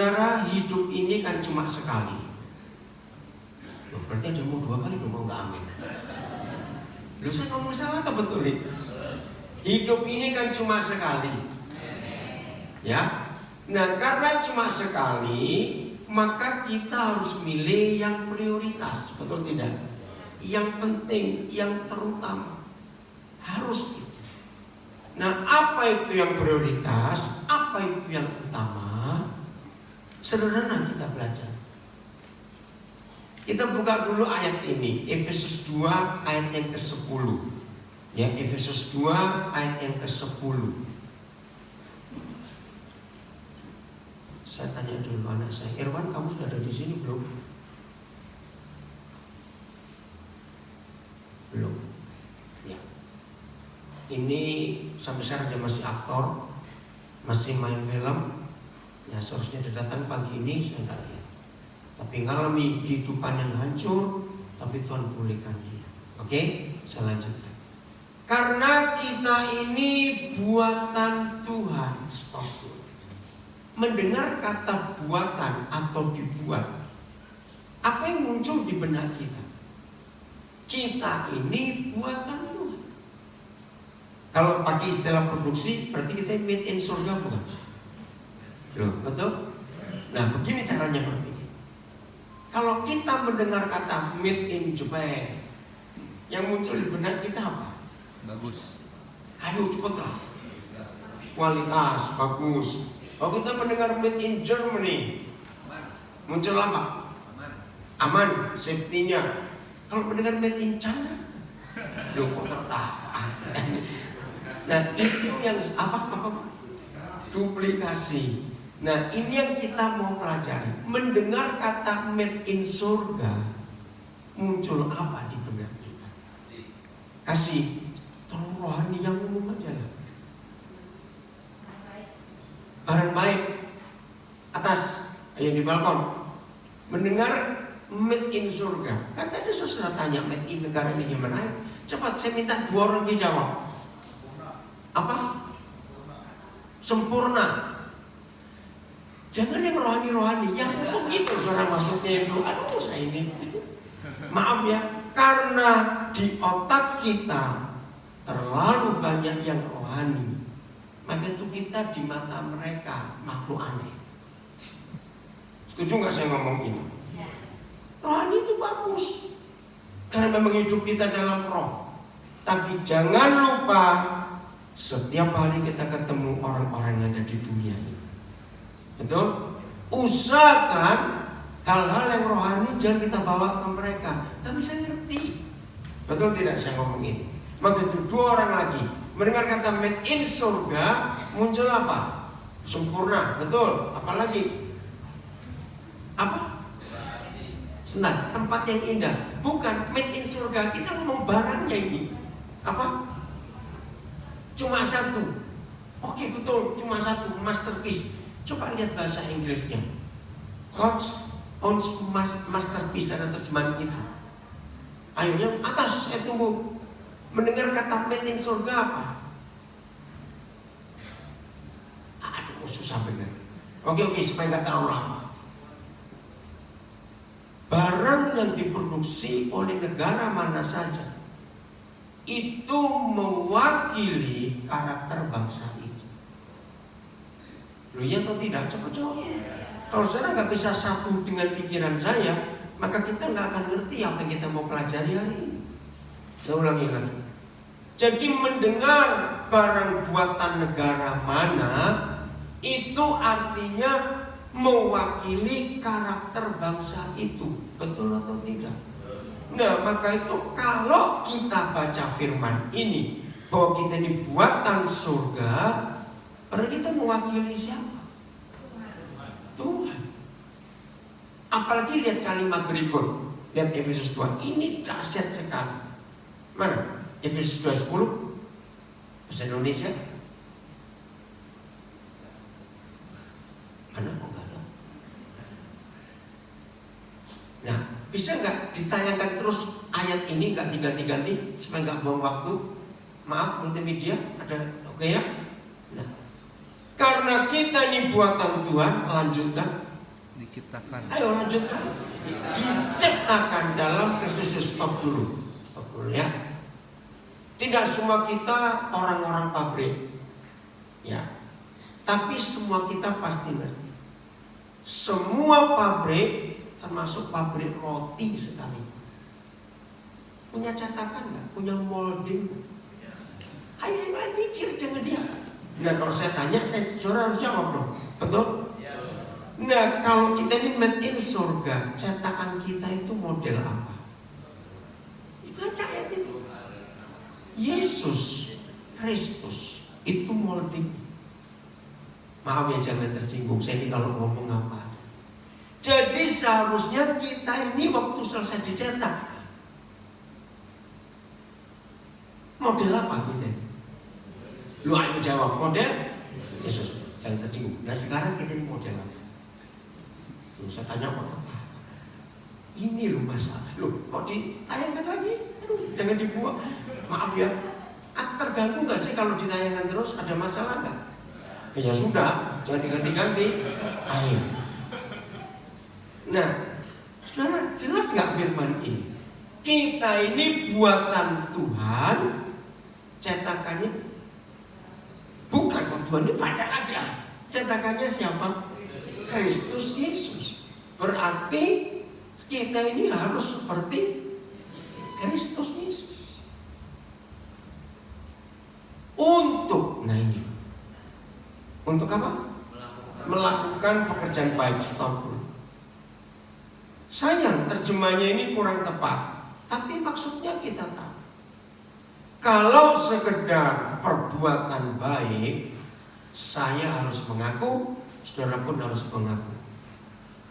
Saudara, hidup ini kan cuma sekali. Berarti ada mau 2 kali dong, mau nggak amin? Lu saya ngomong salah atau betul nih? Hidup ini kan cuma sekali. Ya. Nah, karena cuma sekali, maka kita harus milih yang prioritas, betul tidak? Yang penting, yang terutama. Harus itu. Nah, apa itu yang prioritas? Apa itu yang utama? Sederhana kita belajar. Kita buka dulu ayat ini, Efesus 2 ayat yang ke-10. Ya, Efesus 2 ayat yang ke-10. Saya tanya dulu anak saya, Irwan, kamu sudah ada di sini belum? Belum. Ya. Ini sampai sekarang dia masih aktor, masih main film. Ya, seharusnya dia datang pagi ini, saya nggak lihat. Tapi ngalami kehidupan yang hancur, tapi Tuhan pulihkan dia. Oke, saya lanjutkan. Karena kita ini buatan Tuhan. Stop dulu. Mendengar kata buatan atau dibuat, apa yang muncul di benak kita? Kita ini buatan Tuhan. Kalau pakai istilah produksi, berarti kita made in surga, bukan? Loh, betul? Nah, begini caranya berpikir. Kalau kita mendengar kata made in Japan, yang muncul di benak kita apa? Bagus. Ayo cepatlah. Kualitas bagus. Kalau kita mendengar made in Germany, muncul apa? Aman, safety-nya. Kalau mendengar made in China, loh kok tertawa? Nah, itu yang apa? Duplikasi. Nah, ini yang kita mau pelajari. Mendengar kata made in surga, muncul apa di benak kita? Kasih tolong rohani yang umum aja lah. Barang baik. Atas, ayo di balkon. Mendengar made in surga. Kan tadi saudara tanya made in negara ini gimana? Cepat, saya minta 2 orang dijawab. Apa? Sempurna. Jangan yang rohani-rohani, yang umum itu saudara maksudnya itu. Aduh, saya ini maaf ya, karena di otak kita terlalu banyak yang rohani, maka itu kita di mata mereka makhluk aneh. Setuju nggak saya ngomong ini? Rohani itu bagus, karena memang hidup kita dalam roh. Tapi jangan lupa, setiap hari kita ketemu orang-orang yang ada di dunia ini. Betul? Usahakan hal-hal yang rohani jangan kita bawa ke mereka. Tapi saya ngerti. Betul tidak saya ngomong ini? Maka itu 2 orang lagi mendengar kata made in surga, muncul apa? Sempurna. Betul? Apalagi? Apa? Senang, tempat yang indah. Bukan made in surga. Kita ngomong barangnya ini. Apa? Cuma 1. Oke, betul, cuma 1 masterpiece. Coba lihat bahasa Inggrisnya. God's own masterpiece, ada terjemahan itu. Ayo yang atas, saya tunggu. Mendengar kata made in surga apa? Aduh, susah bener. Oke, supaya nggak terlalu lama. Barang yang diproduksi oleh negara mana saja, itu mewakili karakter bangsa itu. Loh, ya atau tidak? Coba jawab. Kalau saudara nggak bisa satu dengan pikiran saya, maka kita nggak akan ngerti apa yang kita mau pelajari hari ini. Saya ulangi lagi. Jadi mendengar barang buatan negara mana, itu artinya mewakili karakter bangsa itu. Betul atau tidak? Nah, maka itu kalau kita baca firman ini, bahwa kita ini buatan surga, berarti kita mewakili siapa? Tuhan. Apalagi lihat kalimat berikut. Lihat Efesus 2. Ini dahsyat sekali. Mana? Efesus 2:10. Bahasa Indonesia. Mana kok nggak ada? Nah, bisa nggak ditayangkan terus ayat ini, nggak diganti-ganti supaya nggak buang waktu? Maaf multimedia, ada oke ya? Nah, karena Karena kita ini buatan Tuhan, lanjutkan. Diciptakan. Ayo lanjutkan. Diciptakan dalam Kristus. Stop dulu ya. Tidak semua kita orang-orang pabrik, ya. Tapi semua kita pasti ngerti. Semua pabrik, termasuk pabrik roti sekali, punya cetakan nggak? Punya molding nggak? Ayo yang mikir, jangan diam. Nah kalau saya tanya, saya harus jawab dong. Betul? Nah kalau kita ini made in surga, cetakan kita itu model apa? Baca ayat itu. Yesus Kristus itu molding. Maaf ya jangan tersinggung, saya ini kalau ngomong apa. Jadi seharusnya kita ini waktu selesai dicetak, model apa kita? Lu ayo jawab, model Yesus, jangan tersinggung. Nah sekarang kita ini model apa? Lu saya tanya apa? Ini lu masalah. Lu kok ditayangkan lagi? Aduh, jangan dibuang. Maaf ya, terganggu gak sih kalau ditayangkan terus? Ada masalah gak? Ya sudah, jangan diganti-ganti. Ayo. Nah, saudara, jelas gak firman ini? Kita ini buatan Tuhan, cetakannya bukan Tuhan, ini baca aja. Cetakannya siapa? Kristus Yesus. Berarti kita ini harus seperti Kristus Yesus. Untuk apa? Melakukan pekerjaan baik. Stop. Sayang terjemahnya ini kurang tepat, tapi maksudnya kita tahu. Kalau sekedar perbuatan baik, saya harus mengaku, saudara pun harus mengaku.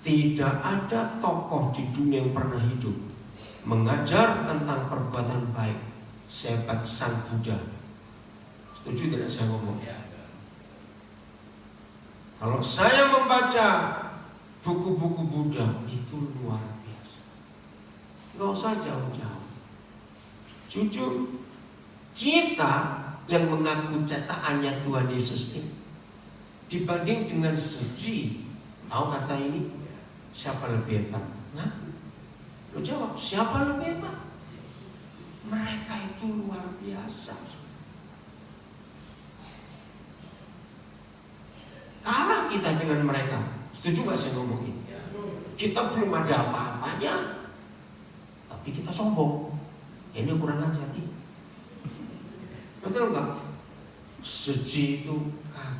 Tidak ada tokoh di dunia yang pernah hidup mengajar tentang perbuatan baik sehebat Sang Buddha. Setuju tidak saya ngomong? Kalau saya membaca buku-buku Buddha itu luar biasa. Gak usah jauh-jauh. Jujur, kita yang mengaku cetakannya Tuhan Yesus ini dibanding dengan suci, tahu kata ini? Siapa lebih hebat? Ngaku. Lo jawab, siapa lebih hebat? Mereka itu luar biasa. Kalah kita dengan mereka. Setuju gak saya ngomongin? Kita belum ada apa-apanya, tapi kita sombong. Ini kurang ajar nih. Betul gak? Suci itu kan.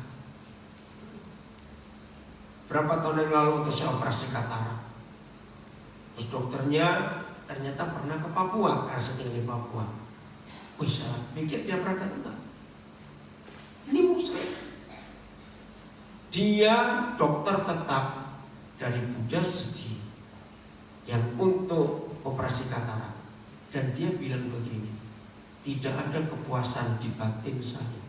Berapa tahun yang lalu untuk saya operasi katarak. Terus dokternya ternyata pernah ke Papua, karena saya tinggal di Papua. Wih, saya pikir dia pernah datang. Ini muslim. Dia dokter tetap dari Buddha suci yang untuk operasi katarak. Dan dia bilang begini, tidak ada kepuasan di batin saya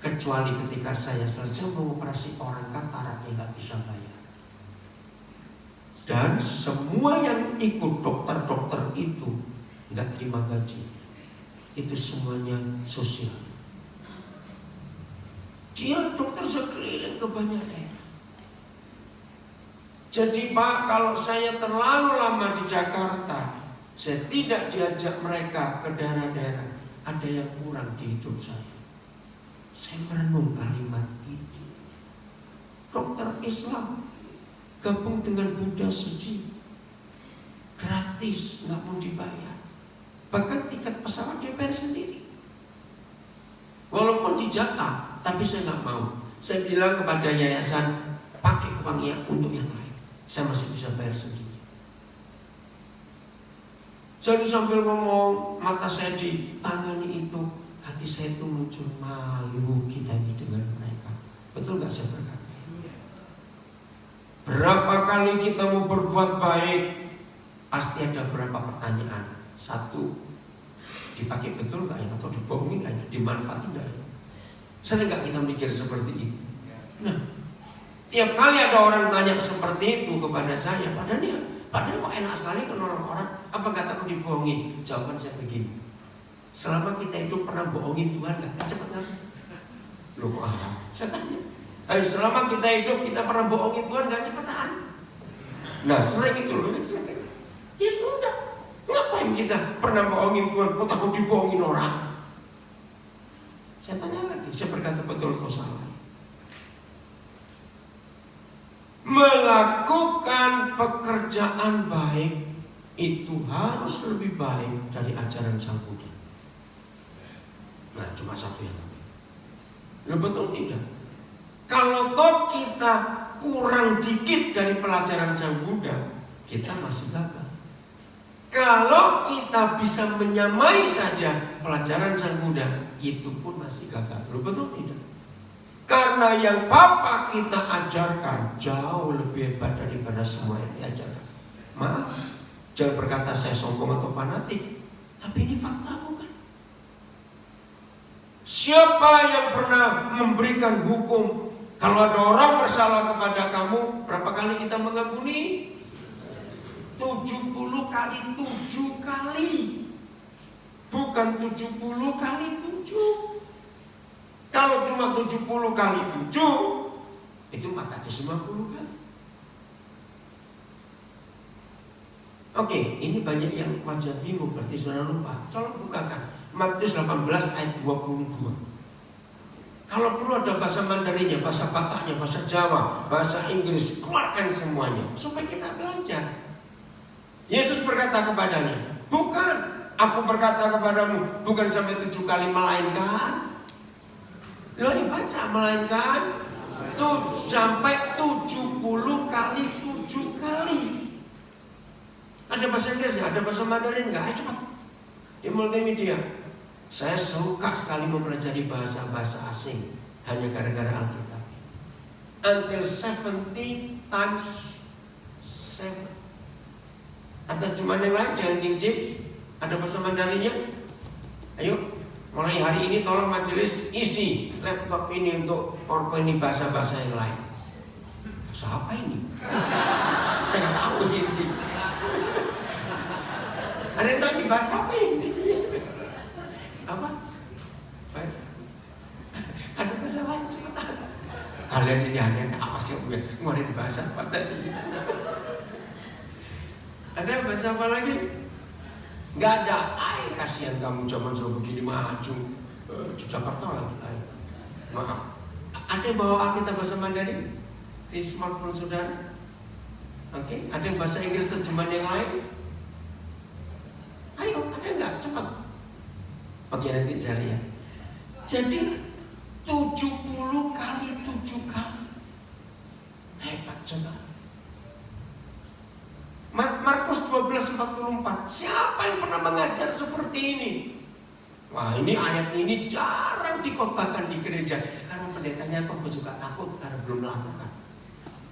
kecuali ketika saya selesai mengoperasi orang katarak yang gak bisa bayar. Dan semua yang ikut dokter-dokter itu gak terima gaji. Itu semuanya sosial. Dia dokter sekeliling ke banyak daerah. Jadi Pak, kalau saya terlalu lama di Jakarta, saya tidak diajak mereka ke daerah-daerah, ada yang kurang di hidup saya. Saya merenung kalimat itu. Dokter Islam gabung dengan Buddha suci, gratis, nggak mau dibayar. Bahkan tiket pesawat dia bayar sendiri. Walaupun dijatah, tapi saya nggak mau. Saya bilang kepada yayasan, pakai uangnya untuk yang lain. Saya masih bisa bayar sendiri. Jadi sambil ngomong, mata saya ditangani itu, hati saya itu muncul malu kita ini dengan mereka. Betul gak saya berkata? Berapa kali kita mau berbuat baik, pasti ada berapa pertanyaan. Satu, dipakai betul gak ya? Atau dibohongin gak ya? Dimanfaatin gak ya? Sering gak kita mikir seperti itu? Nah, tiap kali ada orang tanya seperti itu kepada saya, padahal kok enak sekali kan orang-orang, apa gak takut dibohongin? Jawaban saya begini, selama kita itu pernah bohongin Tuhan gak? Cepet kan? Loh kok saya tanya. Ayo, selama kita hidup kita pernah bohongin Tuhan gak cepetan? Nah sering itu loh. Ya sudah, ngapain kita pernah bohongin Tuhan? Kok takut dibohongin orang? Saya tanya lagi, saya berkata betul atau salah? Melakukan pekerjaan baik itu harus lebih baik dari ajaran Sang Buddha. Nah cuma satu yang lain. Loh betul tidak? Kalau toh kita kurang dikit dari pelajaran Sang Buddha, kita masih gagal. Kalau kita bisa menyamai saja pelajaran Sang Buddha, itu pun masih gagal. Loh betul tidak? Karena yang Bapak kita ajarkan jauh lebih hebat daripada semua yang diajarkan. Maaf, jangan berkata saya sombong atau fanatik, tapi ini fakta bukan? Siapa yang pernah memberikan hukum? Kalau ada orang bersalah kepada kamu, berapa kali kita mengampuni? 70 kali 7 kali. Bukan 70 kali 7. Kalau cuma 70 kali 7, itu 450 kali. Oke, ini banyak yang wajah bingung, berarti saudara lupa. Coba bukakan Matius 18 ayat 22. Kalau perlu ada bahasa Mandarinnya, bahasa Bataknya, bahasa Jawa, bahasa Inggris, keluarkan semuanya supaya kita belajar. Yesus berkata kepadanya, bukan, aku berkata kepadamu, bukan sampai 7 kali melainkan. Loh baca, melainkan sampai 70 kali 7 kali. Ada bahasa Inggrisnya, ada bahasa Mandarin nggak? Ayo cepat di multimedia. Saya suka sekali mempelajari bahasa-bahasa asing hanya gara-gara Alkitab. Until 70 times 7. Atau cuma yang lain, jangan King James. Ada bahasa Mandarinnya. Ayo, mulai hari ini tolong majelis isi laptop ini untuk PowerPoint ini bahasa-bahasa yang lain. Bahasa apa ini? Saya nggak tahu ini. Ada yang tahu ini bahasa apa ini? Apa? Bahasa. Ada bahasa lain cepetan. Kalian ini aneh, apa sih ngeluarin bahasa apa tadi? Ada bahasa apa lagi? Nggak ada. Ay, kasihan kamu zaman suruh begini maju. Di Jakarta lagi. Ay. Maaf. Ada yang bawa Alkitab bahasa Mandarin di smartphone saudara? Oke. Ada yang bahasa Inggris terjemahan yang lain? Ayo, ada nggak? Cepat. Oke, nanti cari ya. Jadi 70 kali 7 kali. Hebat sekali. Markus 12:44. Siapa yang pernah mengajar seperti ini? Wah, ini ayat ini jarang dikhotbahkan di gereja karena pendetanya kok juga takut karena belum melakukan.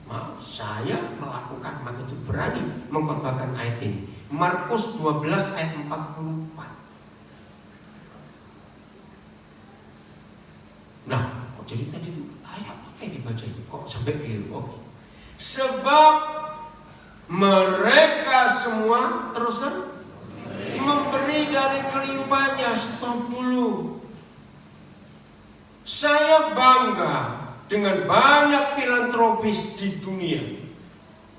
Maaf, saya melakukan, maka itu berani mengkhotbahkan ayat ini. Markus 12 ayat 44. Nah, kok jadi tadi itu ayat apa yang dibaca itu? Kok sampai keliru? Oke. Sebab mereka semua teruskan memberi dari kelimpahannya. Stop dulu. Saya bangga dengan banyak filantropis di dunia.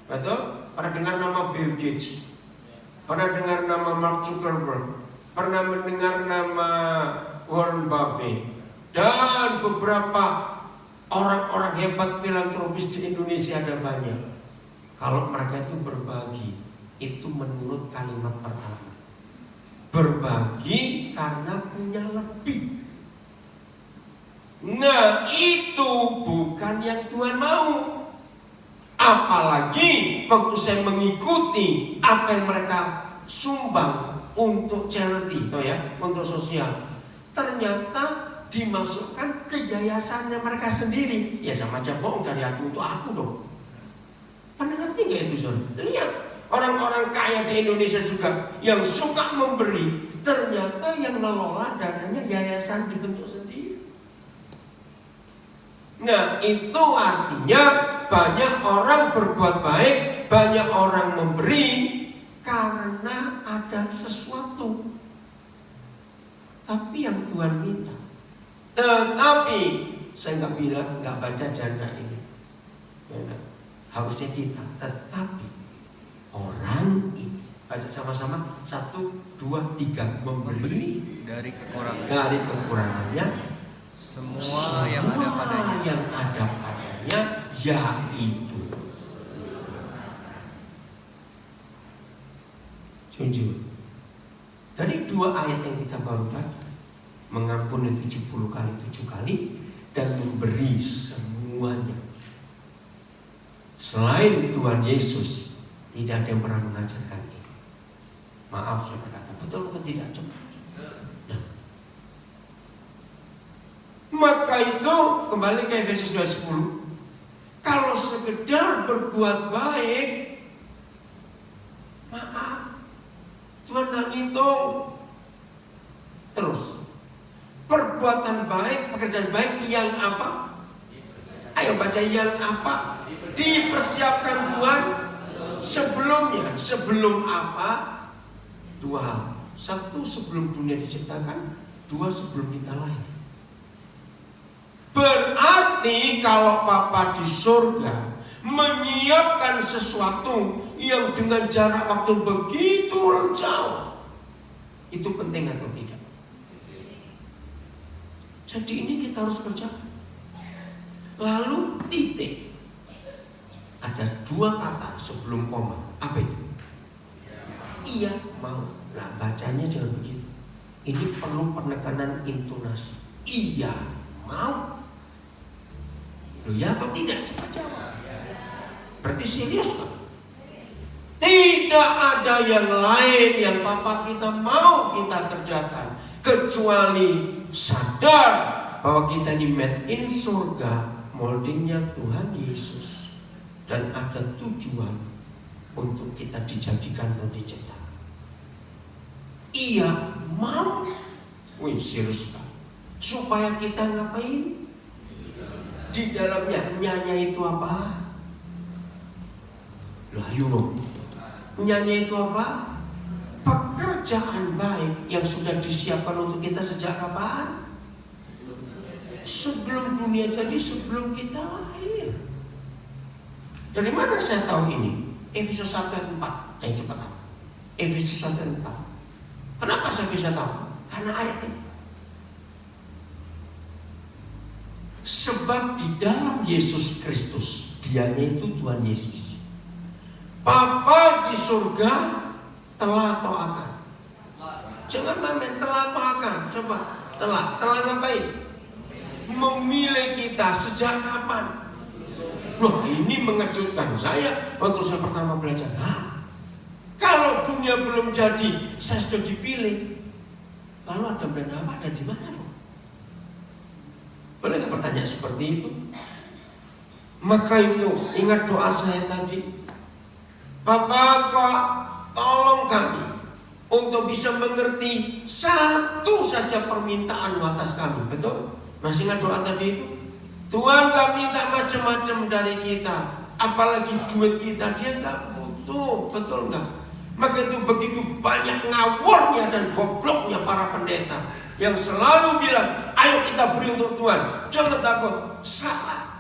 Betul? Pernah dengar nama Bill Gates? Pernah dengar nama Mark Zuckerberg? Pernah mendengar nama Warren Buffett? Dan beberapa orang-orang hebat filantropis di Indonesia ada banyak. Kalau mereka itu berbagi, itu menurut kalimat pertama, berbagi karena punya lebih. Nah, itu bukan yang Tuhan mau. Apalagi waktu saya mengikuti apa yang mereka sumbang untuk charity, untuk sosial, ternyata dimasukkan ke yayasannya mereka sendiri. Ya sama aja bohong dari aku untuk aku dong. Pernah ngerti gak itu saudara? Lihat orang-orang kaya di Indonesia juga yang suka memberi, ternyata yang mengelola dananya yayasan dibentuk sendiri. Nah, itu artinya banyak orang berbuat baik, banyak orang memberi karena ada sesuatu. Tapi yang Tuhan minta, tetapi saya nggak bilang nggak baca janda ini, ya, harusnya kita, tetapi orang ini baca sama-sama 1, 2, 3 memberi dari kekurangannya semua yang ada padanya, yaitu jujur. Dari 2 ayat yang kita baru baca, mengampuni 70 kali 7 kali dan memberi semuanya. Selain Tuhan Yesus, tidak ada yang pernah mengajarkan ini. Maaf saya berkata, betul atau tidak? Nah, maka itu kembali ke Efesus 2:10. Kalau sekedar berbuat baik, maaf, Tuhan nggak ngitung. Terus, perbuatan baik, pekerjaan baik yang apa? Ayo baca, yang apa? Dipersiapkan Tuhan sebelumnya. Sebelum apa? 2 hal. 1 sebelum dunia diciptakan, 2 sebelum kita lahir. Berarti kalau Bapa di surga menyiapkan sesuatu yang dengan jarak waktu begitu jauh, itu penting atau tidak? Jadi ini kita harus kerjakan. Lalu titik. Ada 2 kata sebelum koma. Apa itu? Iya mau. Nah, bacanya jangan begitu. Ini perlu penekanan intonasi. Iya mau. Loh, ya atau tidak? Cepat jawab. Berarti serius kan? Tidak ada yang lain yang Papa kita mau kita kerjakan kecuali sadar bahwa kita ini made in surga, moldingnya Tuhan Yesus, dan ada tujuan untuk kita dijadikan atau diciptakan. Ia mau, wih serius kan? Supaya kita ngapain? Di dalamnya nyanyi itu apa? Loh ayo dong. Nyanyi itu apa? Pekerjaan baik yang sudah disiapkan untuk kita sejak kapan? Sebelum dunia jadi, sebelum kita lahir. Dari mana saya tahu ini? Efesus 1 ayat 4. Ayo cepat. Efesus 1 ayat 4. Kenapa saya bisa tahu? Karena ayat ini. Sebab di dalam Yesus Kristus, dianya itu Tuhan Yesus, Bapa di surga telah atau akan. Jangan main telah atau akan. Coba telah ngapain? Memilih kita sejak kapan? Loh, ini mengejutkan saya waktu saya pertama belajar. Kalau dunia belum jadi, saya sudah dipilih. Lalu ada benda apa? Ada di mana loh? Boleh nggak bertanya seperti itu? Maka itu ingat doa saya tadi. Bapa, tolong kami untuk bisa mengerti satu saja permintaan atas kami. Betul? Masih ingat doa tadi itu? Tuhan gak minta macam-macam dari kita, apalagi duit kita, dia gak butuh. Betul gak? Maka itu begitu banyak ngawurnya dan gobloknya para pendeta yang selalu bilang, ayo kita beri untuk Tuhan, jangan takut. Salah.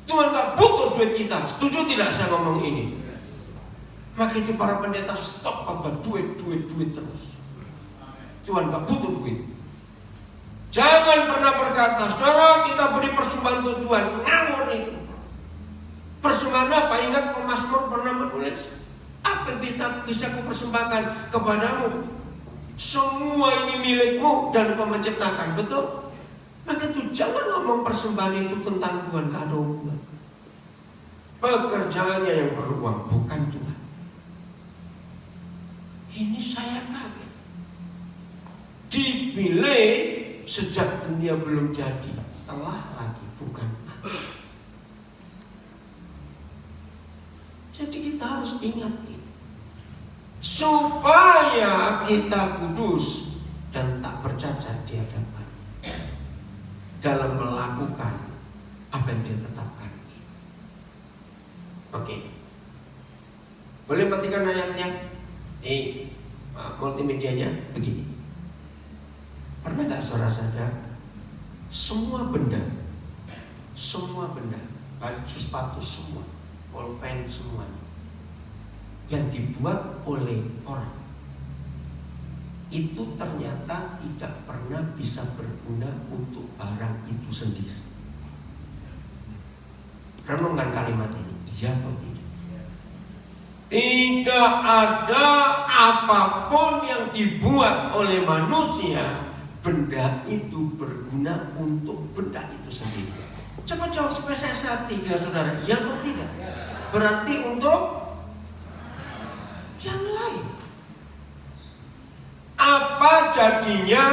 Tuhan gak butuh duit kita. Setuju tidak saya ngomong ini? Maka itu para pendeta stop khotbah duit terus. Tuhan gak butuh duit. Jangan pernah berkata, saudara kita beri persembahan untuk Tuhan. Ngawur itu. Persembahan apa? Ingat Mazmur pernah menulis, apa bisa ku persembahkan kepadamu? Semua ini milikmu dan kau menciptakan. Betul? Maka itu jangan ngomong persembahan itu tentang Tuhan, gak ada hubungan. Pekerjaannya yang beruang, bukan Tuhan. Ini saya kaget. Dipilih sejak dunia belum jadi, telah lagi, bukan. Jadi kita harus ingat ini, supaya kita kudus dan tak bercacat di hadapan dalam melakukan apa yang dia tetapkan. Oke, boleh perhatikan ayatnya di multimedianya begini. Pernah gak saudara sadar semua benda semua benda, baju, sepatu semua, pulpen semua yang dibuat oleh orang itu ternyata tidak pernah bisa berguna untuk barang itu sendiri. Renungkan kalimat ini, iya atau tidak? Tidak ada apapun yang dibuat oleh manusia, benda itu berguna untuk benda itu sendiri. Coba jawab supaya saya hati ya saudara, iya atau tidak? Berarti untuk yang lain. Apa jadinya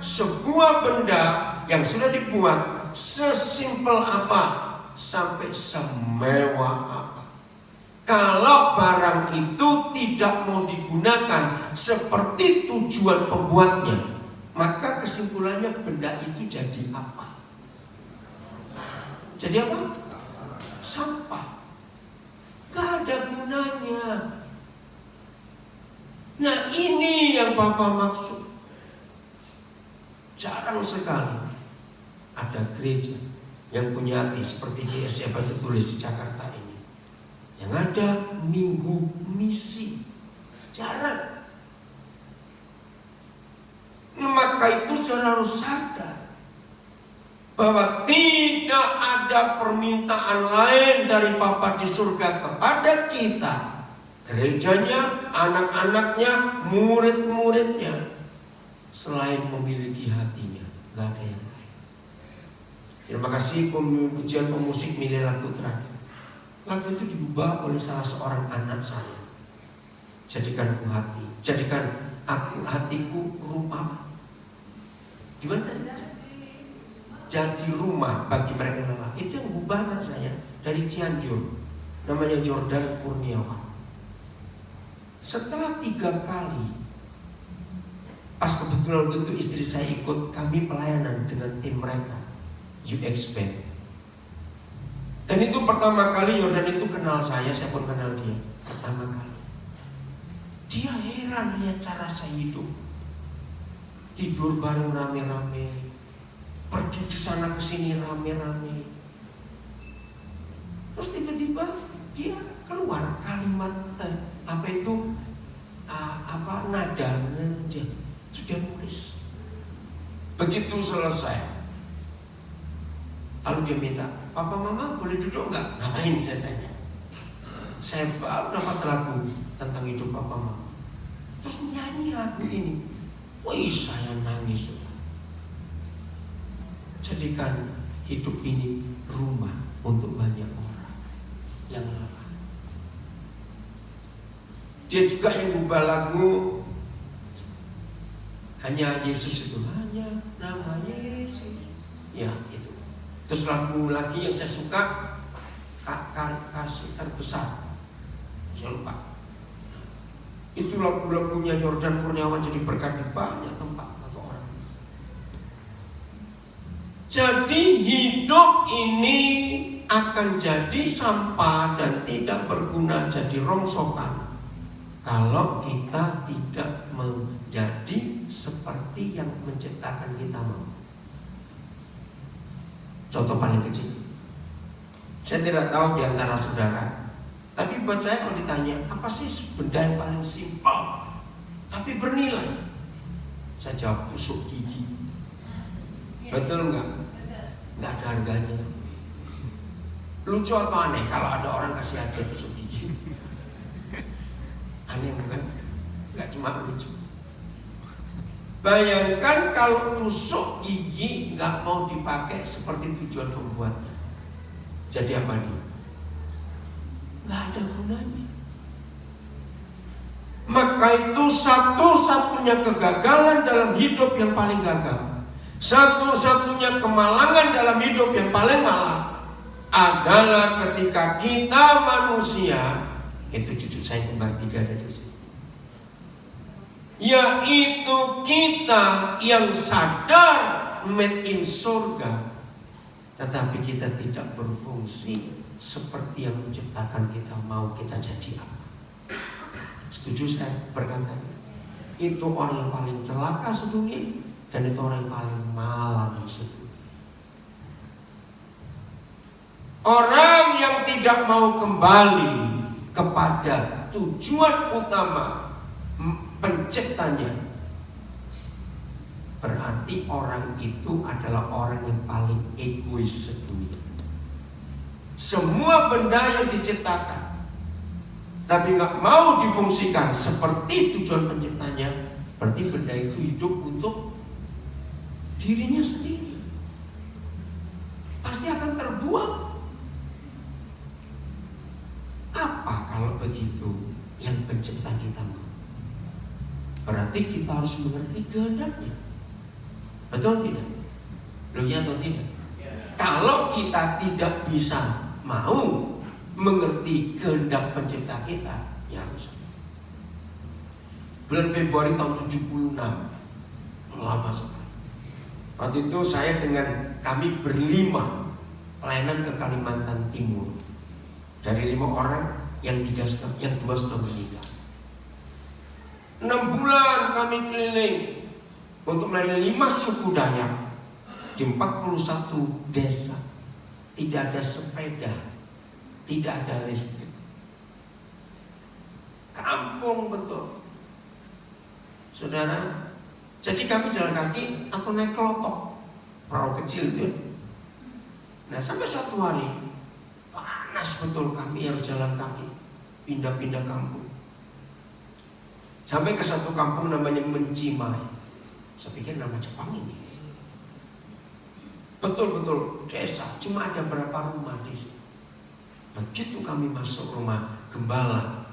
sebuah benda yang sudah dibuat sesimpel apa, sampai semewah apa? Kalau barang itu tidak mau digunakan seperti tujuan pembuatnya, maka kesimpulannya benda itu jadi apa? Jadi apa? Sampah. Gak ada gunanya. Nah ini yang Bapak maksud. Jarang sekali ada gereja yang punya hati seperti GS yang banyak tulis di Jakarta ini, yang ada minggu misi. Jarang. Maka itu saudara harus sadar bahwa tidak ada permintaan lain dari Bapa di surga kepada kita, gerejanya, anak-anaknya, murid-muridnya, selain memiliki hatinya. Gak ada yang lain. Terima kasih pujian pemusik milih lagu terakhir. Lagu itu diubah oleh salah seorang anak saya. Jadikan aku hatiku rumah. Gimana? Jadi rumah bagi mereka yang lelah. Itu yang ubah anak saya dari Cianjur. Namanya Jordan Kurniawan. Setelah 3 kali, pas kebetulan waktu itu istri saya ikut, kami pelayanan dengan tim mereka, UX Band. Dan itu pertama kali Jordan itu kenal saya pun kenal dia. Pertama kali dia heran lihat cara saya hidup. Tidur bareng rame-rame, pergi ke sana ke sini rame-rame. Terus tiba-tiba dia keluar kalimat nada sudah nulis. Begitu selesai, lalu dia minta, Papa Mama boleh duduk nggak? Ngapain saya tanya? Saya baru dapat lagu tentang hidup Papa Mama. Terus nyanyi lagu ini. Wih, saya nangis. Jadikan hidup ini rumah untuk banyak orang yang lelah. Dia juga yang ubah lagu hanya Yesus itu, hanya nama Yesus. Ya itu. Terus lagu lagi yang saya suka, kasih terbesar. Saya lupa. Itu lagu-lagunya Jordan Kurniawan jadi berkat di banyak tempat atau orang. Jadi hidup ini akan jadi sampah dan tidak berguna, jadi rongsokan kalau kita tidak menjadi seperti yang menciptakan kita mau. Contoh paling kecil, saya tidak tahu di antara saudara, tapi buat saya kalau ditanya apa sih benda yang paling simpel tapi bernilai, saya jawab tusuk gigi. Betul nggak? Nggak ada harganya. Lucu atau aneh kalau ada orang kasih hadiah tusuk gigi? Aneh bukan? Nggak cuma lucu. Bayangkan kalau tusuk gigi nggak mau dipakai seperti tujuan pembuatnya, jadi apa dia? Nggak ada gunanya. Maka itu satu-satunya kegagalan dalam hidup yang paling gagal, satu-satunya kemalangan dalam hidup yang paling malang adalah ketika kita manusia, itu cucu saya kembar 3 ada di sini, yaitu kita yang sadar made in surga, tetapi kita tidak berfungsi seperti yang menciptakan kita mau kita jadi apa. Setuju saya berkata, itu orang yang paling celaka sedunia, dan itu orang yang paling malang sedunia. Orang yang tidak mau kembali kepada tujuan utama penciptanya, berarti orang itu adalah orang yang paling egois sedunia. Semua benda yang diciptakan tapi nggak mau difungsikan seperti tujuan penciptanya, berarti benda itu hidup untuk dirinya sendiri. Pasti akan terbuang. Apa kalau begitu yang pencipta kita mau? Berarti kita harus mengerti kehendaknya. Betul tidak? Loh ya atau tidak? Kalau kita tidak bisa mau mengerti kehendak pencipta kita, ya harus. Bulan Februari tahun 76, lama sekali. Waktu itu saya dengan kami berlima pelayanan ke Kalimantan Timur. Dari 5 orang yang 2 sudah meninggal. 6 bulan kami keliling untuk melayani 5 suku Dayak di 41 desa. Tidak ada sepeda, tidak ada listrik. Kampung betul, saudara. Jadi kami jalan kaki atau naik kelotok, perahu kecil itu. Nah sampai satu hari panas betul, kami harus jalan kaki, pindah-pindah kampung. Sampai ke satu kampung namanya Mencimai. Saya pikir nama Jepang ini. Betul-betul desa, cuma ada berapa rumah di sini. Begitu kami masuk rumah gembala,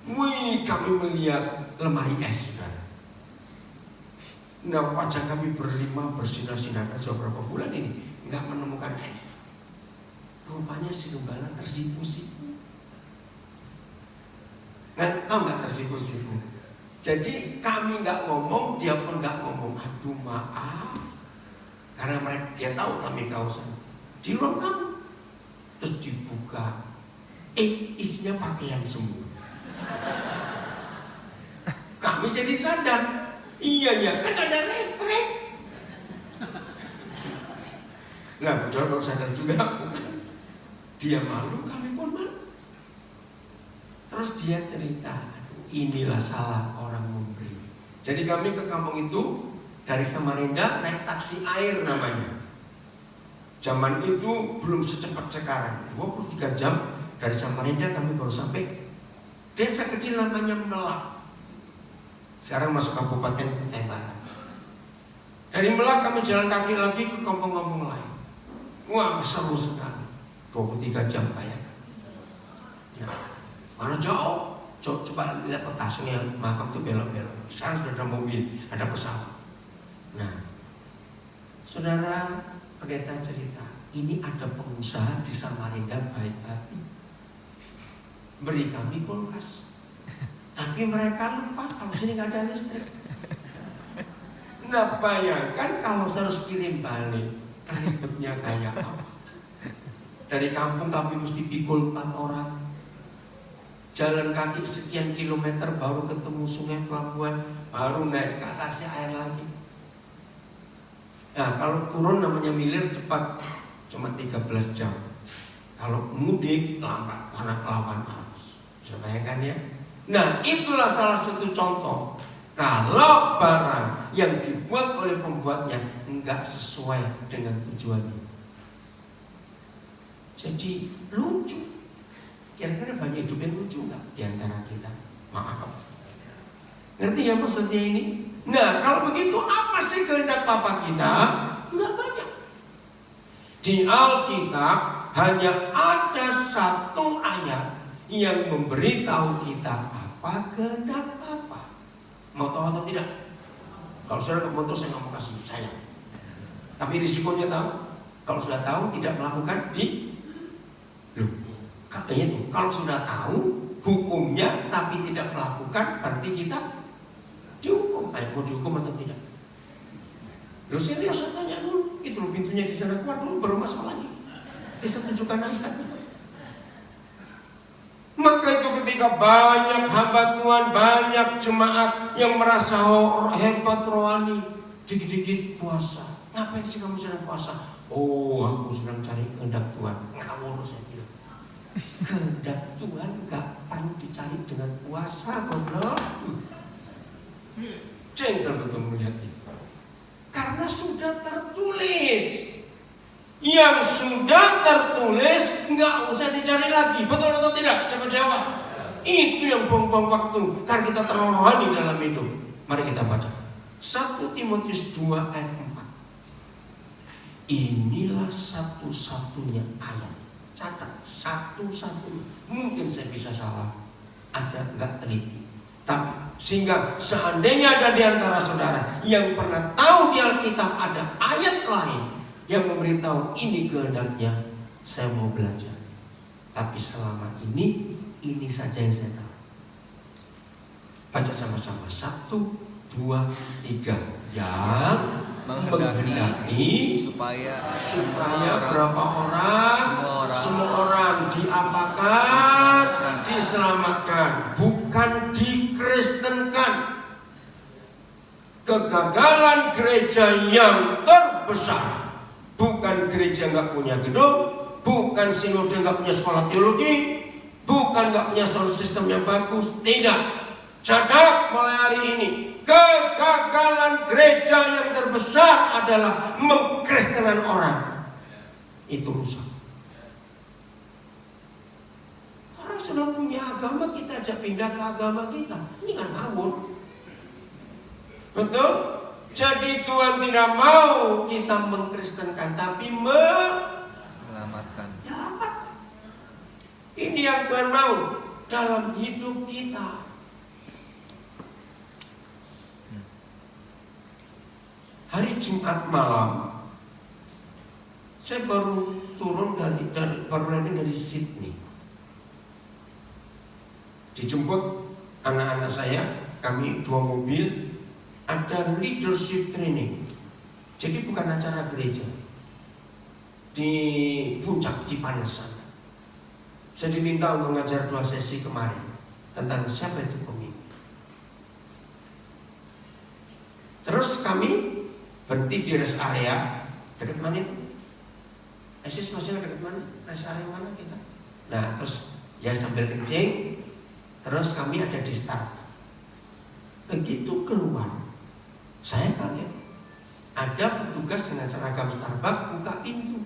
wih, kami melihat lemari es. Nah, wajah kami berlima bersinar-sinar. Sudah berapa bulan ini nggak menemukan es. Rupanya si gembala tersipu-sipu. Nah, tahu nggak tersipu-sipu? Jadi kami nggak ngomong, dia pun nggak ngomong. Aduh maaf, karena dia tahu kami kausan. Di ruang tamu, terus dibuka, isinya pakaian semua. Kami jadi sadar, iya kan ada listrik. Nggak, bocor baru sadar juga. Dia malu, kami pun malu. Terus dia cerita, inilah salah orang memberi. Jadi kami ke kampung itu dari Samarinda naik taksi air namanya. Zaman itu belum secepat sekarang. 23 jam dari Samarinda kami baru sampai desa kecil namanya Melak. Sekarang masuk Kabupaten Kutai Barat. Dari Melak kami jalan kaki lagi ke kampung-kampung lain. Wah, seru sekali. 23 jam bayangkan. Nah, mana jauh? Coba lihat petasnya, makam itu belok-belok. Sekarang sudah ada mobil, ada pesawat. Nah, saudara pendeta cerita, ini ada pengusaha di Samarinda baik hati, beri kami kulkas, tapi mereka lupa kalau sini nggak ada listrik. Nah, bayangkan kalau saya harus kirim balik, ribetnya kayak apa? Dari kampung kami mesti pikul 4 orang. Jalan kaki sekian kilometer baru ketemu sungai pelabuhan, baru naik ke atasnya air lagi. Nah, kalau turun namanya milir cepat, cuma 13 jam. Kalau mudik lambat karena kelawan arus. Bisa bayangkan ya? Nah, itulah salah satu contoh. Kalau barang yang dibuat oleh pembuatnya enggak sesuai dengan tujuannya, jadi lucu. Kira-kira banyak hidup yang lucu nggak di antara kita? Maaf. Ngerti ya maksudnya ini? Nah, kalau begitu apa sih kehendak Bapa kita? Nggak banyak. Di Alkitab hanya ada 1 ayat yang memberitahu kita apa kehendak Bapa. Mau tahu atau tidak? Kalau saudara nggak mau tahu, saya nggak mau kasih sayang. Tapi risikonya tahu. Kalau sudah tahu tidak melakukan katanya itu, kalau sudah tahu hukumnya tapi tidak melakukan, berarti kita dihukum. Baik, mau dihukum atau tidak? Loh, serius saya tanya dulu. Itu loh, pintunya di sana keluar dulu, baru masuk lagi. Bisa tunjukkan ayat. Maka itu ketika banyak hamba Tuhan, banyak jemaat yang merasa hebat rohani, dikit-dikit puasa. Ngapain sih kamu sedang puasa? Oh, aku sedang cari kehendak Tuhan. Ngawur saya bilang. Kehendak Tuhan gak perlu dicari dengan puasa, goblok. Jengkel betul melihat itu. Karena sudah tertulis. Yang sudah tertulis nggak usah dicari lagi. Betul atau tidak? Coba jawab. Itu yang buang-buang waktu. Karena kita terlalu rohani dalam hidup. Mari kita baca 1 Timotius 2 ayat 4. Inilah satu-satunya ayat. Catat, satu-satunya. Mungkin saya bisa salah, ada nggak teliti. Tapi sehingga seandainya ada di antara saudara yang pernah tahu di Alkitab ada ayat lain yang memberitahu ini kehendaknya, saya mau belajar. Tapi selama ini saja yang saya tahu. Baca sama-sama 1, 2, 3. Yang menghendaki supaya berapa orang? Semua orang diapakan? Diselamatkan, bukan dikristenkan. Kegagalan gereja yang terbesar bukan gereja nggak punya gedung, bukan sinode nggak punya sekolah teologi, bukan nggak punya sound system yang bagus. Tidak. Catat mulai hari ini, kegagalan gereja yang terbesar adalah mengkristenkan orang. Itu rusak. Orang sudah punya agama, kita ajak pindah ke agama kita. Ini kan ngawur. Betul? Jadi Tuhan tidak mau kita mengkristenkan, tapi menyelamatkan. Ini yang Tuhan mau dalam hidup kita. Hari Jumat malam, saya baru turun dari Sydney. Dijemput anak-anak saya, kami 2 mobil, ada leadership training. Jadi bukan acara gereja, di puncak Cipanas sana. Saya diminta untuk ngajar 2 sesi kemarin tentang siapa itu pemimpin. Terus kami berhenti di rest area. Dekat mana itu? Asis masih dekat mana? Rest area mana kita? Nah terus ya sambil kencing. Terus kami ada di Starbucks. Begitu keluar, saya kaget. Ada petugas dengan seragam Starbucks buka pintu.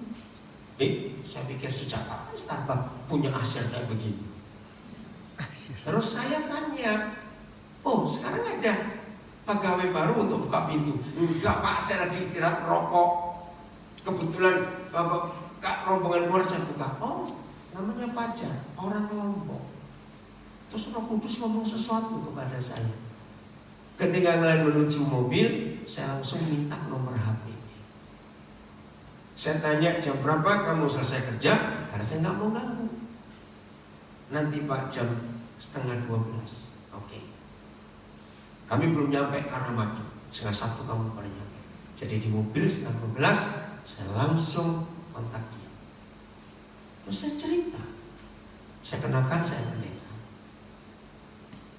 Saya pikir sejak kapan Starbucks punya asyir kayak begini. Terus saya tanya, oh sekarang ada pegawai baru untuk buka pintu? Enggak Pak, saya lagi istirahat rokok. Kebetulan Kak rombongan luar saya buka. Oh namanya Fajar, orang Lombok. Terus Roh Kudus ngomong sesuatu kepada saya. Ketika kalian menuju mobil, saya langsung minta nomor HP. Saya tanya jam berapa kamu selesai kerja, karena saya nggak mau ganggu. Nanti Pak jam 11:30. Oke. Kami belum nyampe karena macet. 1:30 kamu baru nyampe. Jadi di mobil 11:30 saya langsung kontak dia. Terus saya cerita. Saya kenalkan saya pendeta.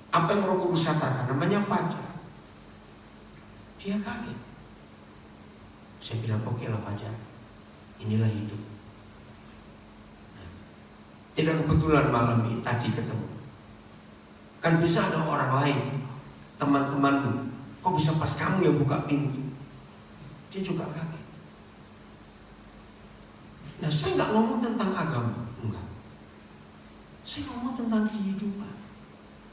Apa yang Roh Kudus katakan? Namanya Fajar. Dia kaget. Saya bilang oke lah Fajar, inilah hidup. Nah, tidak kebetulan malam ini tadi ketemu. Kan bisa ada orang lain, teman-temanmu. Kok bisa pas kamu yang buka pintu? Dia juga kaget. Nah saya nggak ngomong tentang agama, enggak. Saya ngomong tentang kehidupan,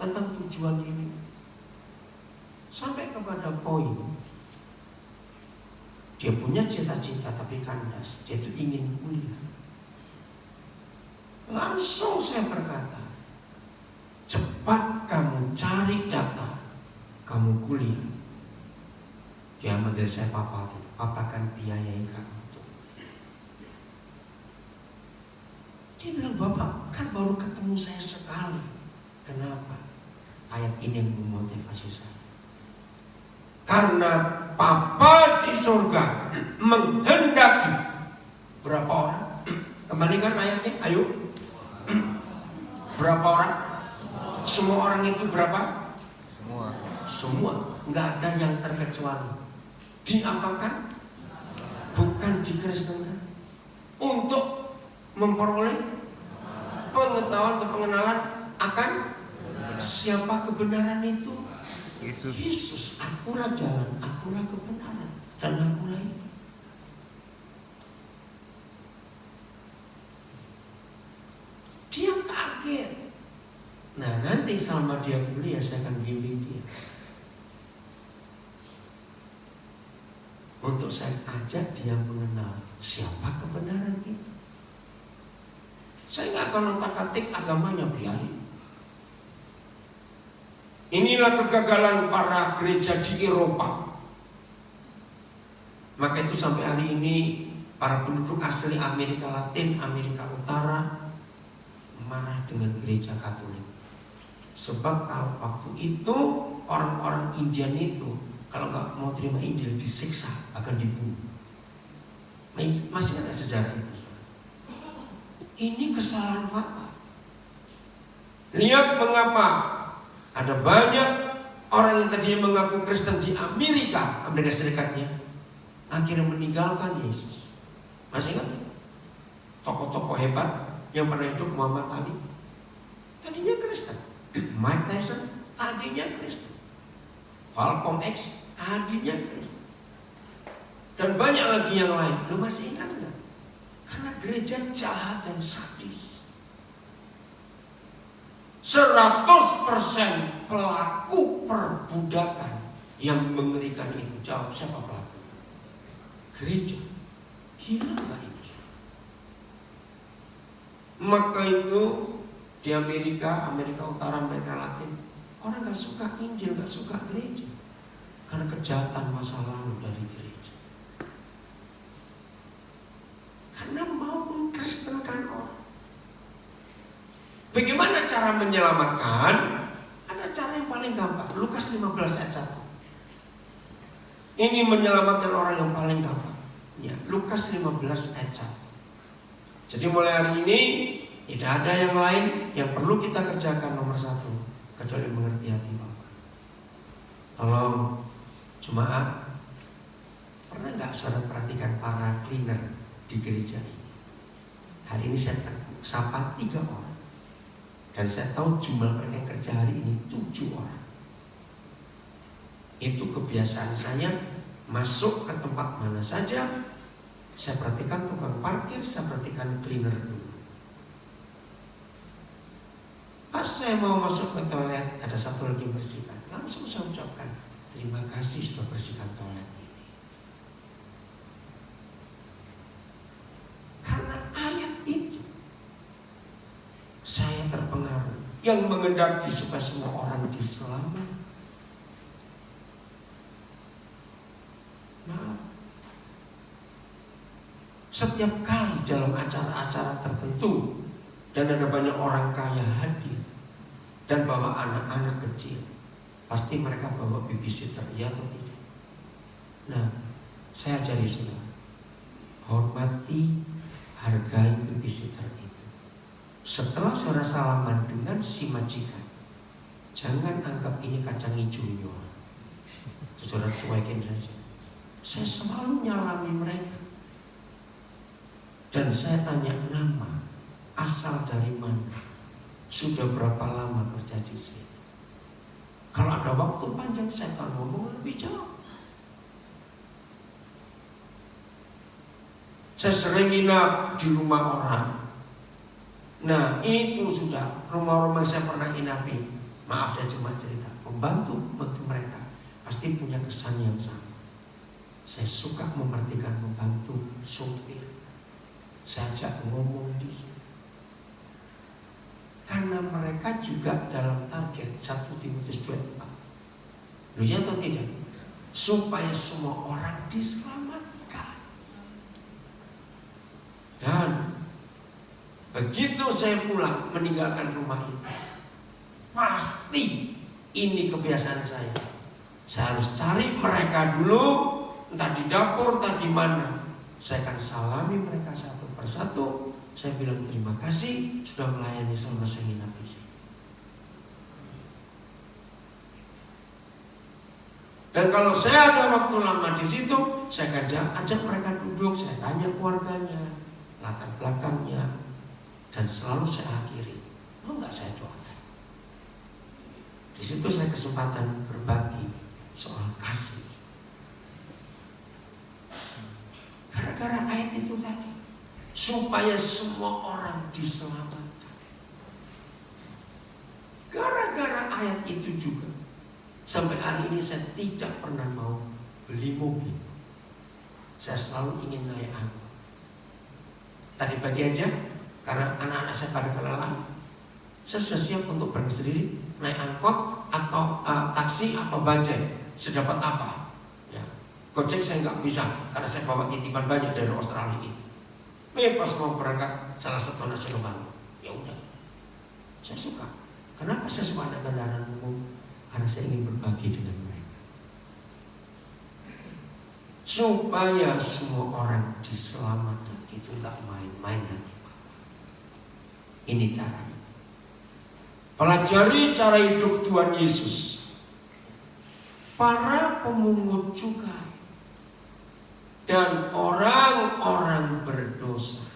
tentang tujuan hidup. Sampai kepada poin dia punya cita-cita tapi kandas. Dia itu ingin kuliah. Langsung saya berkata, cepat kamu cari data, kamu kuliah. Dia manggil saya papa akan biayai kamu. Dia bilang, Bapak kan baru ketemu saya sekali. Kenapa? Ayat ini yang memotivasi saya. Karena Papa di surga menghendaki berapa orang? Kembalikan ayatnya, ayo. Berapa orang? Semua orang itu berapa? Semua. Nggak ada yang terkecuali. Diapakan? bukan dikristenkan untuk memperoleh pengetahuan atau pengenalan akan siapa kebenaran itu? Yesus. Akulah jalan, akulah kebenaran, dan akulah itu. Dia kaget. Nah, nanti selama dia kuliah saya akan bimbing dia untuk saya ajak dia mengenal siapa kebenaran itu. Saya nggak akan otak-atik agamanya, biarin. Inilah kegagalan para gereja di Eropa. Maka itu sampai hari ini para penduduk asli Amerika Latin, Amerika Utara marah dengan gereja Katolik. Sebab kalau waktu itu orang-orang Indian itu kalau nggak mau terima Injil disiksa, akan dibunuh. Masih ada sejarah itu. Ini kesalahan fatal. Lihat mengapa ada banyak orang yang tadinya mengaku Kristen di Amerika Serikatnya akhirnya meninggalkan Yesus. Masih ingat? Tokoh-tokoh hebat yang pernah hidup, Muhammad Ali tadinya Kristen, Mike Tyson tadinya Kristen, Malcolm X tadinya Kristen, dan banyak lagi yang lain. Lu masih ingat nggak? Karena gereja jahat dan sadis. 100% pelaku perbudakan yang mengerikan itu. Jawab, siapa pelaku? Gereja. Gila nggak ini? Maka itu di Amerika Utara, Amerika Latin, orang nggak suka Injil, nggak suka gereja karena kejahatan masa lalu dari gereja. Karena mau mengkristenkan orang. Bagaimana cara menyelamatkan? Ada cara yang paling gampang. Lukas 15 ayat 1. Ini menyelamatkan orang yang paling gampang. Ya, Lukas 15 ayat 1. Jadi mulai hari ini tidak ada yang lain yang perlu kita kerjakan nomor 1 kecuali mengerti hati Bapa. Tolong jemaat, pernah nggak saudara perhatikan para cleaner di gereja ini? Hari ini saya sapa 3 orang. Dan saya tahu jumlah mereka yang kerja hari ini 7 orang. Itu kebiasaan saya masuk ke tempat mana saja, saya perhatikan tukang parkir, saya perhatikan cleaner dulu. Pas saya mau masuk ke toilet, ada satu lagi yang bersihkan. Langsung saya ucapkan, terima kasih sudah bersihkan toilet ini. Karena ayat itu saya terpengaruh, yang mengendaki supaya semua orang diselamatkan. Maaf, setiap kali dalam acara-acara tertentu dan ada banyak orang kaya hadir dan bawa anak-anak kecil, pasti mereka bawa babysitter, ya atau tidak? Nah, saya ajari saudara, hormati, hargai babysitter itu. Setelah saudara salaman dengan si majikan, jangan anggap ini kacang hijaunya, saudara cuekin saja. Saya selalu nyalami mereka, dan saya tanya nama, asal dari mana, sudah berapa lama kerja di sini. Kalau ada waktu panjang saya akan ngomong lebih jauh. Saya sering nginap di rumah orang. Nah, itu sudah rumah-rumah saya pernah inapi. Maaf, saya cuma cerita. Membantu mereka pasti punya kesan yang sama. Saya suka memperhatikan membantu supir. Saya ajak ngomong di sini. Karena mereka juga dalam target 1 Timotius 2:4. Loh, ya atau tidak? Supaya semua orang diselamatkan. Dan begitu saya pulang meninggalkan rumah itu, pasti ini kebiasaan saya. Saya harus cari mereka dulu, entah di dapur, entah di mana. Saya akan salami mereka satu persatu. Saya bilang terima kasih sudah melayani selama saya nginap di sini. Dan kalau saya ada waktu lama di situ, saya ajak mereka duduk, saya tanya keluarganya, latar belakangnya, dan selalu saya akhiri, mau nggak saya doakan? Di situ saya kesempatan berbagi soal kasih. Gara-gara ayat itu tadi, supaya semua orang diselamatkan. Gara-gara ayat itu juga, sampai hari ini saya tidak pernah mau beli mobil. Saya selalu ingin naik angkot. Tadi pagi aja, karena anak-anak saya pada kelelahan, saya sudah siap untuk pergi sendiri, naik angkot atau taksi atau bajai, sedapat apa. Ya. Gojek saya nggak bisa, karena saya bawa titipan banyak dari Australia ini. Pas mau berangkat, salah satu anak saya ngebantu. Ya udah, saya suka. Kenapa saya suka naik kendaraan umum? Karena saya ingin berbagi dengan mereka, supaya semua orang diselamatkan. Itu nggak main-main nanti Pak. Ini caranya. Pelajari cara hidup Tuhan Yesus. Para pemungut cukai dan orang-orang berdosa.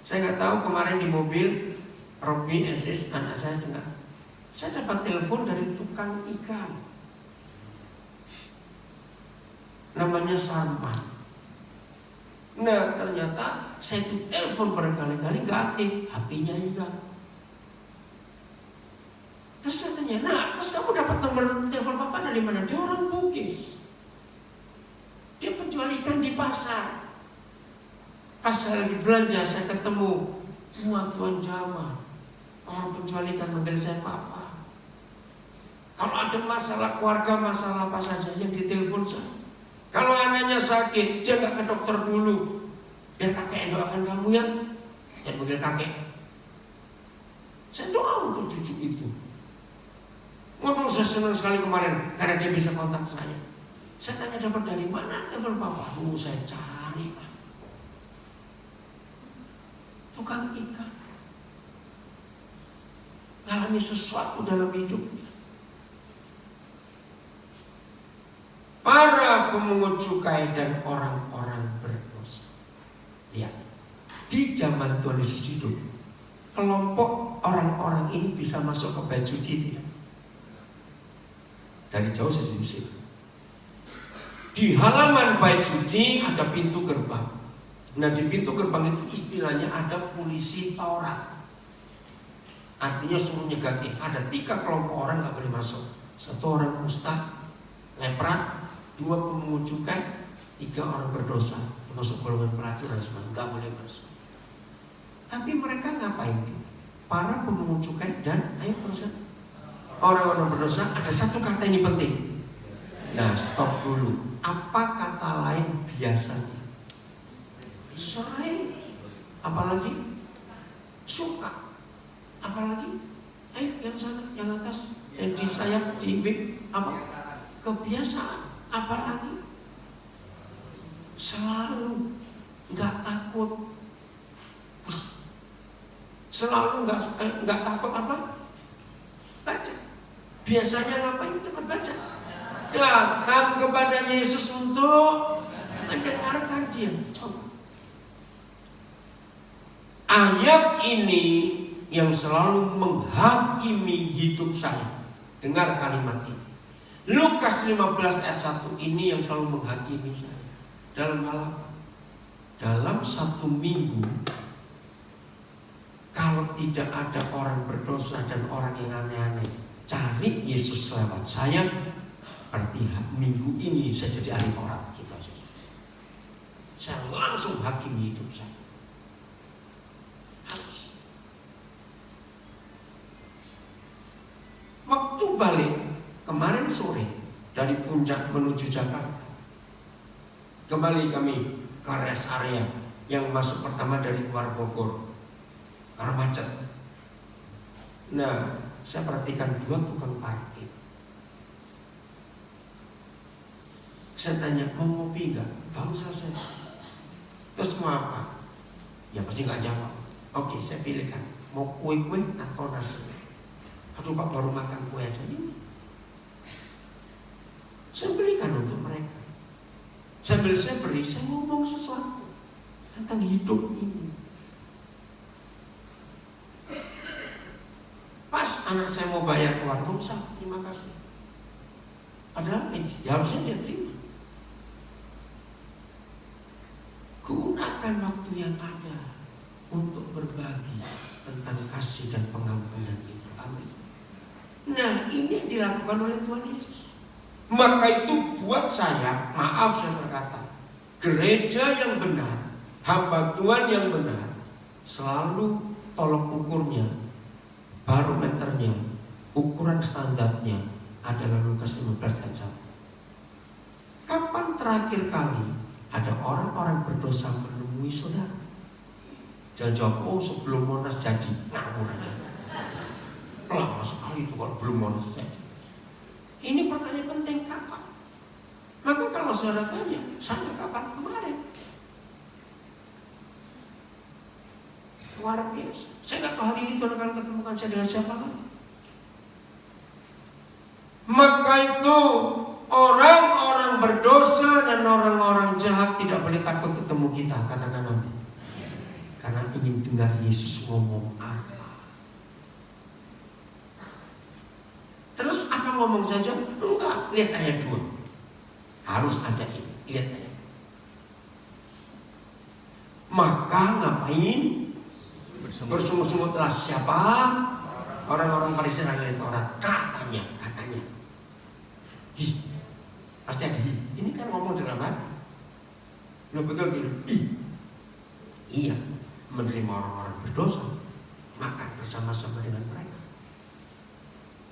Saya nggak tahu kemarin di mobil Robi Esis anak saya dengar. Saya dapat telepon dari tukang ikan. Namanya Sarman. Nah ternyata saya telepon berkali-kali nggak aktif, HP-nya hilang. Terus saya tanya, nah terus kamu dapat nomor telepon Papa dari mana? Dia orang Bugis. Dia penjual ikan di pasar. Pas saya lagi belanja, saya ketemu Tuan Jama, orang penjual ikan, manggil saya Papa. Kalau ada masalah keluarga, masalah apa saja yang ditelepon saya. Kalau anaknya sakit, dia nggak ke dokter dulu. Biar kakek yang doakan kamu ya. Dan panggil kakek. Saya doa untuk cucu itu. Waduh, saya senang sekali kemarin karena dia bisa kontak saya. Saya tanya dapat dari mana telepon Papa? Aduh, saya cari Pak. Tukang ikan ngalami sesuatu dalam hidupnya. Para pemungut cukai dan orang-orang berdosa. Lihat, di zaman Tuhan Yesus hidup, kelompok orang-orang ini bisa masuk ke bait suci tidak? Dari jauh saya diusir. Di halaman bait suci ada pintu gerbang. Nah di pintu gerbang itu istilahnya ada polisi Taurat. Artinya suruh nyegatin. Ada 3 kelompok orang nggak boleh masuk. 1 orang kusta, lepra, 2 pemungut cukai, 3 orang berdosa, termasuk golongan pelacur dan semua nggak boleh masuk. Tapi mereka ngapain? Para pemungut cukai dan ayo terus orang-orang berdosa. Ada 1 kata ini penting. Nah stop dulu. Apa kata lain biasanya? Sering. Apalagi suka. Apalagi ayo yang sana, yang atas, yang di sayap, di bib, apa? Kebiasaan. Apalagi selalu nggak takut. Selalu nggak takut apa? Baca. Biasanya ngapain? Cepat baca. Datang kepada Yesus untuk mendengarkan dia. Coba. Ayat ini yang selalu menghakimi hidup saya. Dengar kalimat ini. Lukas 15 ayat 1 ini yang selalu menghakimi saya. Dalam hal apa? Dalam 1 minggu, kalau tidak ada orang berdosa dan orang yang aneh-aneh, cari Yesus lewat saya, berarti minggu ini saya jadi ahli Taurat. Gitu aja. Saya langsung hakimi hidup saya. Harus. Waktu balik kemarin sore dari Puncak menuju Jakarta, kembali kami ke rest area yang masuk pertama dari luar Bogor karena macet. Nah, saya perhatikan 2 tukang parkir. Saya tanya, mau ngopi nggak? Baru selesai. Terus mau apa? Ya pasti nggak jawab. Oke, saya pilihkan. Mau kue-kue atau nasi? Aduh Pak, baru makan kue aja. Yuk. Saya belikan untuk mereka. Sambil saya beri, saya ngomong sesuatu tentang hidup ini. Pas anak saya mau bayar keluar, nggak usah, terima kasih. Padahal ya harusnya dia terima. Gunakan waktu yang ada untuk berbagi tentang kasih dan pengampunan itu. Amin. Nah, ini yang dilakukan oleh Tuhan Yesus. Maka itu buat saya, maaf saya berkata, gereja yang benar, hamba Tuhan yang benar, selalu tolok ukurnya, barometernya, ukuran standarnya adalah Lukas 15 ayat 1. Kapan terakhir kali ada orang-orang berdosa menemui saudara? Jangan jawab, oh sebelum Monas jadi, ngawur aja. Lama sekali itu kalau belum Monas jadi. Ini pertanyaan penting, kapan? Maka kalau saudara tanya, saya kapan? Kemarin. Luar biasa. Saya nggak tahu hari ini Tuhan akan ketemukan saya dengan siapa lagi. Maka itu orang-orang berdosa dan orang-orang jahat tidak boleh takut ketemu kita. Katakan amin. Karena ingin dengar Yesus ngomong apa. Terus apa ngomong saja? Enggak, lihat ayat 2. Harus ada ini, lihat ayat 2. Maka ngapain? Bersungut-sungutlah siapa? Orang-orang Farisi dan ahli Taurat. Katanya. Pasti ada ini kan ngomong dalam hati. Betul gitu. Iya, menerima orang-orang berdosa, makan bersama-sama dengan mereka,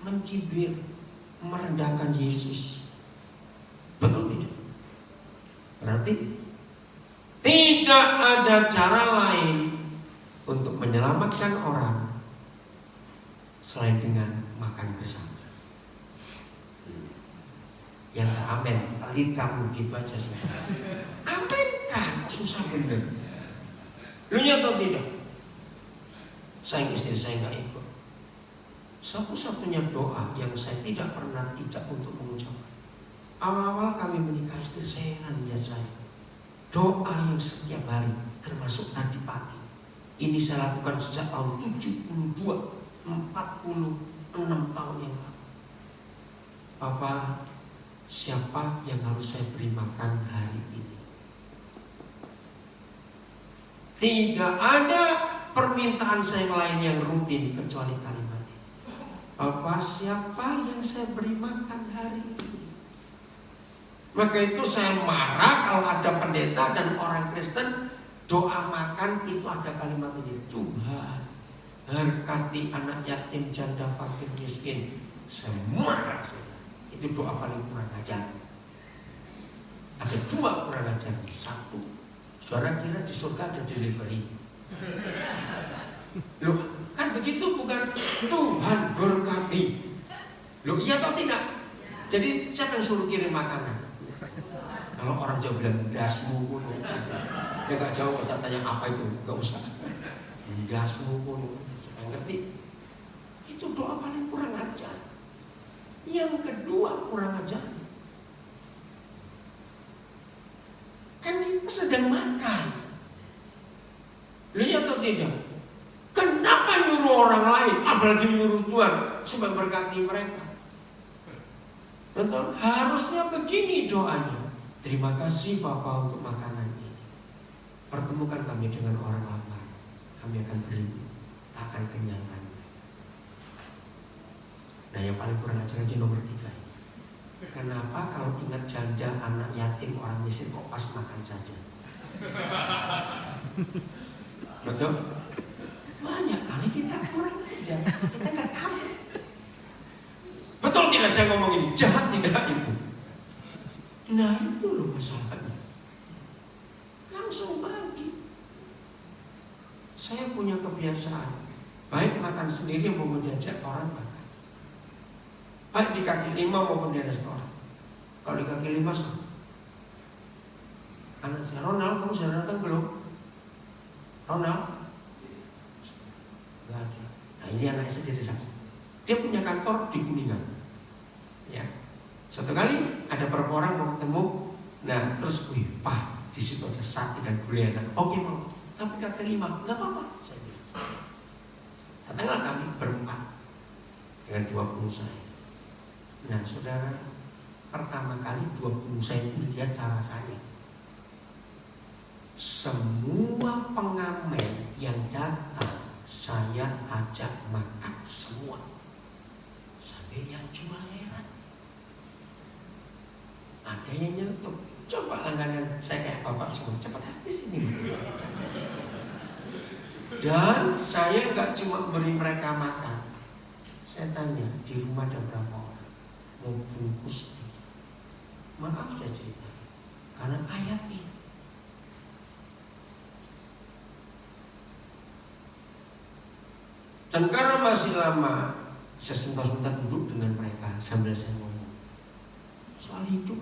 mencibir, merendahkan Yesus. Betul tidak? Berarti tidak ada cara lain untuk menyelamatkan orang selain dengan makan bersama. Yang amin, pelit kamu gitu aja sih. Amin kan, susah bener. Lu nyata tidak? Sayang istri saya nggak ikut. Satu-satunya doa yang saya tidak pernah tidak untuk mengucapkan. Awal-awal kami menikah, istri saya lihat saya. Doa yang setiap hari, termasuk tadi pagi. Ini saya lakukan sejak tahun 72, 46 tahun yang lalu. Papa, siapa yang harus saya beri makan hari ini? Tidak ada permintaan saya lain yang rutin kecuali kalimat ini. Papa, siapa yang saya beri makan hari ini? Maka itu saya marah kalau ada pendeta dan orang Kristen doa makan itu ada kalimat ini. Tuhan, berkati anak yatim, janda, fakir, miskin. Saya marah. Itu doa paling kurang ajar. Ada 2 kurang ajar. 1, saudara kira di surga ada delivery. Loh, kan begitu bukan? Tuhan berkati. Loh, iya atau tidak? Jadi siapa yang suruh kirim makanan? Kalau orang Jawa bilang dasmu pun, ya gak jauh pas tanya apa itu, gak usah. Dasmu pun, saya ngerti. Itu doa paling kurang ajar. Yang kedua kurang ajar. Kan kita sedang makan. Lihat atau tidak? Kenapa nyuruh orang lain, apalagi nyuruh Tuhan supaya berkati mereka? Betul? Harusnya begini doanya. Terima kasih Bapa untuk makanan ini. Pertemukan kami dengan orang lapar. Kami akan beri, akan kenyangkan. Nah, yang paling kurang ajar lagi nomor 3. Kenapa kalau ingat janda, anak yatim, orang miskin kok pas makan saja? Betul? Banyak kali kita kurang ajar, kita nggak tahu. Betul tidak saya ngomong ini? Jahat tidak itu? Nah itu loh masalahnya. Langsung bagi. Saya punya kebiasaan, baik makan sendiri maupun diajak orang makan. Baik di kaki 5 maupun di restoran. Kalau di kaki 5 anak saya, Ronald, kamu sudah datang belum? Ronald? Gak ada. Nah ini anak saya jadi saksi. Dia punya kantor di Kuningan. Ya. Satu kali ada beberapa orang mau ketemu. Nah terus, wih Pak, di situ ada sate dan gulai enak. Oke mau, tapi kata 5, nggak apa-apa. Saya bilang. Datanglah kami berempat dengan 2 pengusaha. Nah saudara, pertama kali 2 pengusaha itu lihat cara saya. Semua pengamen yang datang saya ajak makan semua. Sampai yang jual heran. Ada yang nyelutup, coba langganan saya kayak bapak semua, cepat habis ini. Dan saya nggak cuma beri mereka makan. Saya tanya, di rumah ada berapa orang? Mau bungkus? Maaf saya cerita, karena ayat ini. Dan karena masih lama, saya sebentar-sebentar duduk dengan mereka sambil saya ngomong soal hidup.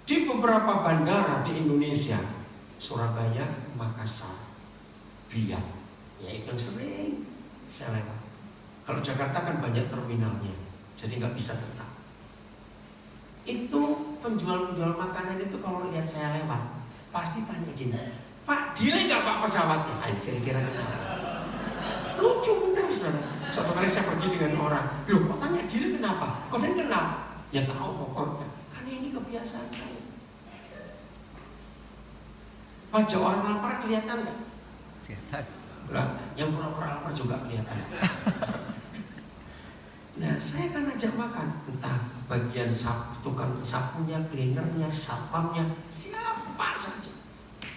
Di beberapa bandara di Indonesia, Surabaya, Makassar, Biak, ya itu yang sering saya lewat. Kalau Jakarta kan banyak terminalnya, jadi nggak bisa tetap. Itu penjual-penjual makanan itu kalau lihat saya lewat, pasti tanya gini, Pak, delay nggak Pak pesawatnya? Ayo kira-kira kenapa? Lucu bener saudara. Satu kali saya pergi dengan orang, loh kok tanya delay kenapa? Kok dia kenal? Ya tahu pokoknya, karena ini kebiasaan saya. Wajah orang lapar kelihatan nggak? Kelihatan. Kelihatan. Yang pura-pura lapar juga kelihatan. Nah, saya akan ajak makan, entah bagian tukang sapunya, cleanernya, satpamnya, siapa saja.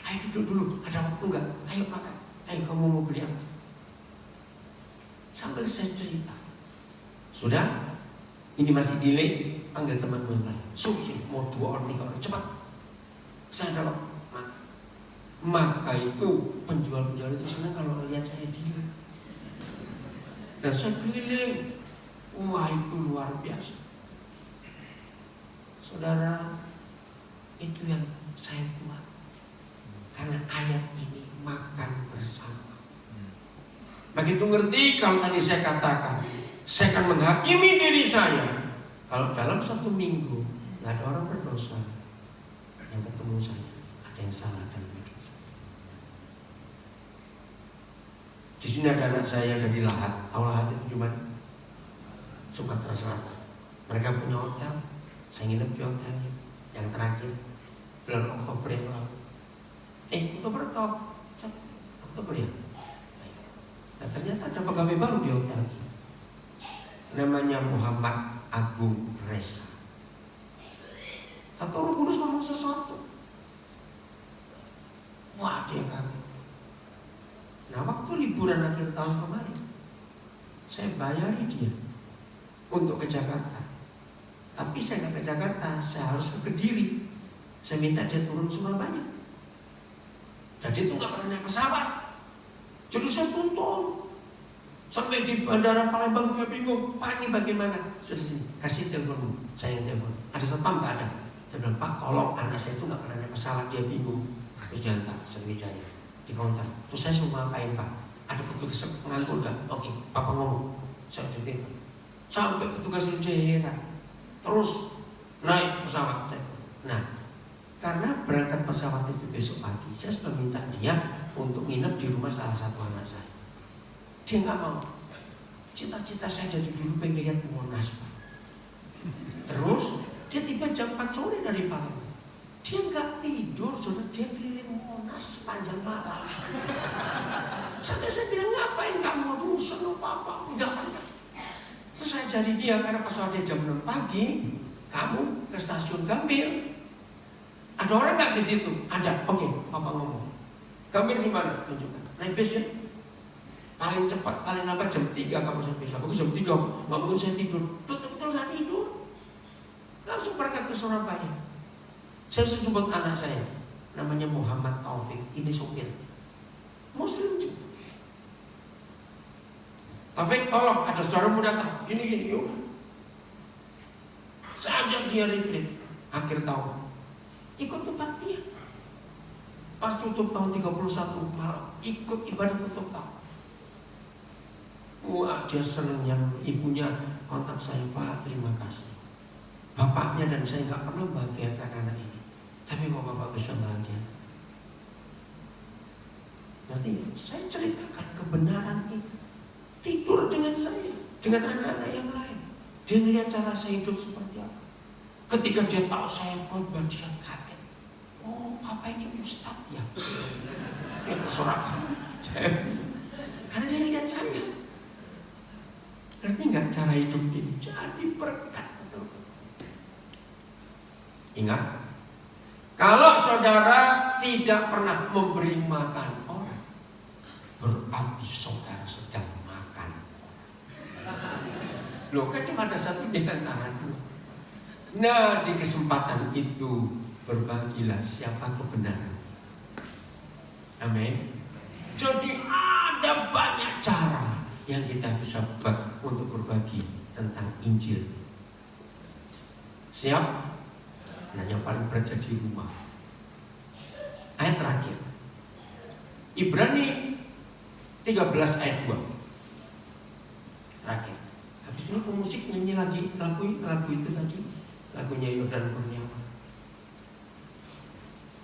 Ayo duduk dulu, ada waktu nggak? Ayo makan. Ayo kamu mau beli apa? Sambil saya cerita. Sudah? Ini masih delay, panggil temanmu yang lain. Sini, mau 2 orang, 3 orang, cepat. Saya ada waktu. Maka itu penjual-penjual itu senang kalau lihat saya delay. Dan saya keliling. Wah, itu luar biasa. Saudara, itu yang saya buat. Karena ayat ini makan bersama. Begitu ngerti kalau tadi saya katakan, saya akan menghakimi diri saya. Kalau dalam 1 minggu nggak ada orang berdosa yang ketemu saya, ada yang salah dalam hidup saya. Di sini ada anak saya yang dari Lahat. Tahu Lahat itu cuma Sumatera Selatan. Mereka punya hotel, saya nginep di hotelnya. Yang terakhir bulan Oktober yang lalu. Oktober atau Oktober ya? Nah, ternyata ada pegawai baru di hotel ini. Namanya Muhammad Agung Reza. Tahu Roh Kudus ngomong sesuatu. Wah, dia kaget. Nah, waktu liburan akhir tahun kemarin, saya bayari dia untuk ke Jakarta. Tapi saya nggak ke Jakarta, saya harus ke Kediri. Saya minta dia turun Surabaya. Dan dia itu nggak pernah naik pesawat. Jadi saya tuntun. Sampai di bandara Palembang dia bingung, Pak ini bagaimana? Sudah sini, kasih teleponmu. Saya yang telepon. Ada satpam nggak ada? Saya bilang, Pak tolong anak saya itu nggak pernah naik pesawat, dia bingung. Terus diantar Sriwijaya di counter. Terus saya suruh ngapain Pak? Ada petugas pengangkut nggak? Oke, Papa ngomong. Saya cerita. Sampai petugas Sriwijaya heran. Terus naik pesawat saya. Nah, karena berangkat pesawat itu besok pagi, saya sudah minta dia untuk nginep di rumah salah satu anak saya. Dia nggak mau. Cita-cita saya dari dulu pengen lihat Monas, Pak. Terus dia tiba jam 4 sore dari Palembang. Dia nggak tidur, saudara, dia keliling Monas sepanjang malam. Sampai saya bilang, ngapain kamu? Aduh, seneng Papa. Enggak pernah. Terus saya cari dia, karena pesawatnya jam 6 pagi. Kamu ke stasiun Gambir. Ada orang nggak di situ? Ada. Oke, Papa ngomong. Gambir di mana? Tunjukkan. Naik bis ya. Paling cepat, paling lambat jam 3 kamu sampai. Sampai jam 3, nggak mungkin saya tidur. Betul-betul nggak tidur. Langsung berangkat ke Surabaya. Saya sebut anak saya, namanya Muhammad Taufik. Ini sopir, Muslim juga. Taufik, tolong, ada saudaramu datang. Gini-gini, yuk. Saya ajak dia retreat akhir tahun. Ikut kebaktian. Pas tutup tahun 31 malam, ikut ibadah tutup tahun. Wah, dia senangnya. Ibunya kontak saya, Pak, terima kasih. Bapaknya dan saya nggak pernah bahagiakan anak ini, tapi kok Bapak bisa bahagia. Nanti saya ceritakan kebenaran itu. Tidur dengan saya, dengan anak-anak yang lain. Dia melihat cara saya hidup seperti apa. Ketika dia tahu saya khotbah, dia kaget. Oh, apa ini Ustadz ya? Ya terserah kamu. Karena dia lihat saya. Ngerti nggak cara hidup ini? Jadi berkat betul-betul. Ingat, kalau saudara tidak pernah memberi makan orang, berarti saudara sedang makan orang. Loh, kan cuma ada satu di antara dua. Nah, di kesempatan itu berbagilah siapa kebenaran itu. Amin. Jadi ada banyak cara yang kita bisa buat untuk berbagi tentang Injil. Siap? Nah, yang paling berat jadi rumah. Ayat terakhir, Ibrani 13 ayat 2. Terakhir. Habis ini pemusik nyanyi lagi lagu itu tadi, lagunya Yordan Kurniawan.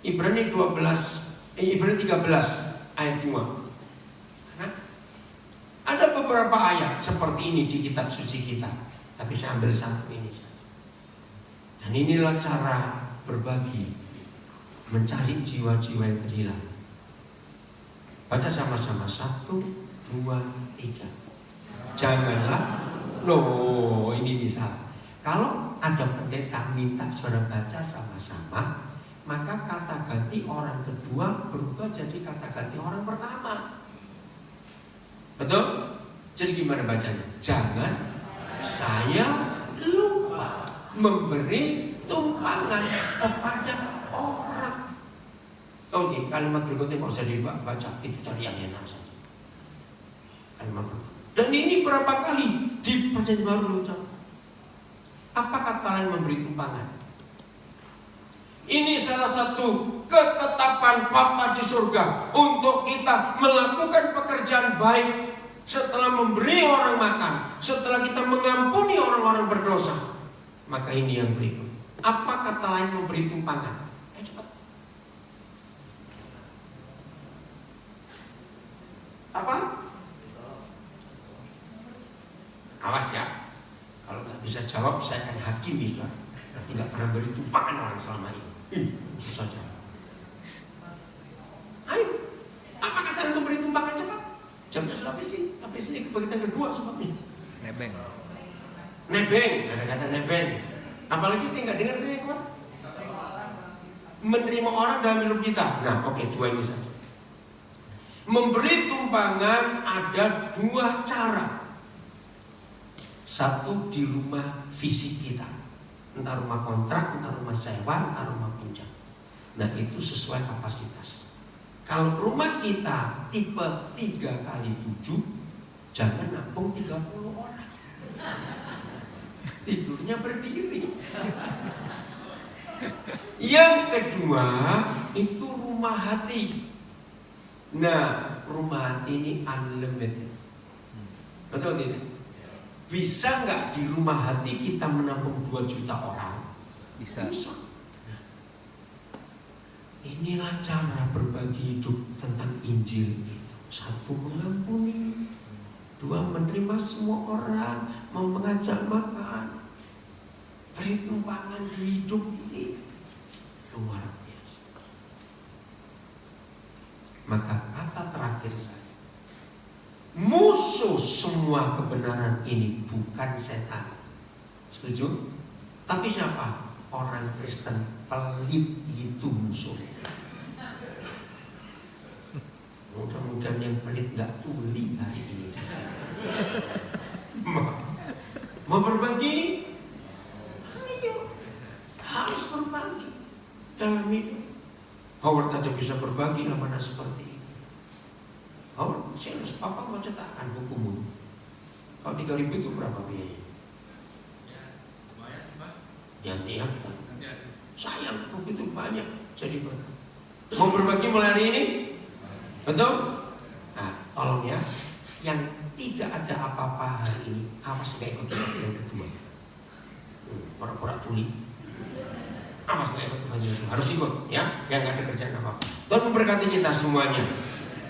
Ibrani 13 ayat 2. Nah, ada beberapa ayat seperti ini di kitab suci kita, tapi saya ambil satu ini saja. Dan inilah cara berbagi, mencari jiwa-jiwa yang terhilang. Baca sama-sama, 1, 2, 3. Janganlah, loh ini salah. Kalau ada pendeta minta saudara baca sama-sama, maka kata ganti orang kedua berubah jadi kata ganti orang pertama. Betul? Jadi gimana bacanya? Jangan saya lupa memberi tumpangan kepada orang. Oke, kalimat berikutnya nggak usah dibaca, itu cari yang enak saja. Kalimat berikutnya. Dan ini berapa kali di Perjanjian Baru diucap? Apa kata lain memberi tumpangan? Ini salah satu ketetapan Bapa di surga untuk kita melakukan pekerjaan baik setelah memberi orang makan, setelah kita mengampuni orang-orang berdosa. Maka ini yang berikut. Apa kata lain memberi tumpangan? Cepat. Apa? Awas ya. Kalau nggak bisa jawab, saya akan hakimi saudara. Nanti nggak pernah beri tumpangan orang selama ini. Susah saja. Ayo, apa kata untuk beri tumpangan cepat? Jamnya sudah habis ini kebagian kedua sebabnya. Nebeng. Ada kata nebeng. Apalagi kita nggak dengar saya kuat. Menerima orang dalam hidup kita. Nah, oke, 2 ini saja. Memberi tumpangan ada 2 cara. Satu di rumah fisik kita. Entah rumah kontrak, entah rumah sewa, entah rumah pinjam. Nah, itu sesuai kapasitas. Kalau rumah kita tipe 3x7, jangan nampung 30 orang. Tidurnya berdiri. Yang kedua itu rumah hati. Nah, rumah hati ini unlimited. Betul tidak? Bisa nggak di rumah hati kita menampung 2 juta orang? Bisa. Nah, inilah cara berbagi hidup tentang Injil itu. 1 mengampuni, 2 menerima semua orang, mau mengajak makan. Beri tumpangan di hidup ini luar biasa. Maka kata terakhir saya, musuh semua kebenaran ini bukan setan. Setuju? Tapi siapa? Orang Kristen pelit itu musuh. Mudah-mudahan yang pelit gak tuli hari ini di sini. Mau berbagi? Ayo, harus berbagi dalam hidup. Howard aja bisa berbagi namanya seperti itu. Howard, serius, papa mau cetakkan bukumu. Kalau 3.000 itu berapa biaya? Ya, lumayan sih Pak. Ya kita. Ya. Sayang, begitu banyak jadi berkat. Mau berbagi mulai hari ini? Betul? Nah, tolong ya, yang tidak ada apa-apa hari ini, awas nggak ikut yang kedua. Pura-pura tuli. Awas nggak ikut yang itu, harus ikut ya, yang nggak ada kerjaan apa-apa. Tuhan memberkati kita semuanya.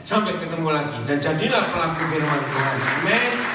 Sampai ketemu lagi dan jadilah pelaku firman Tuhan. Amin.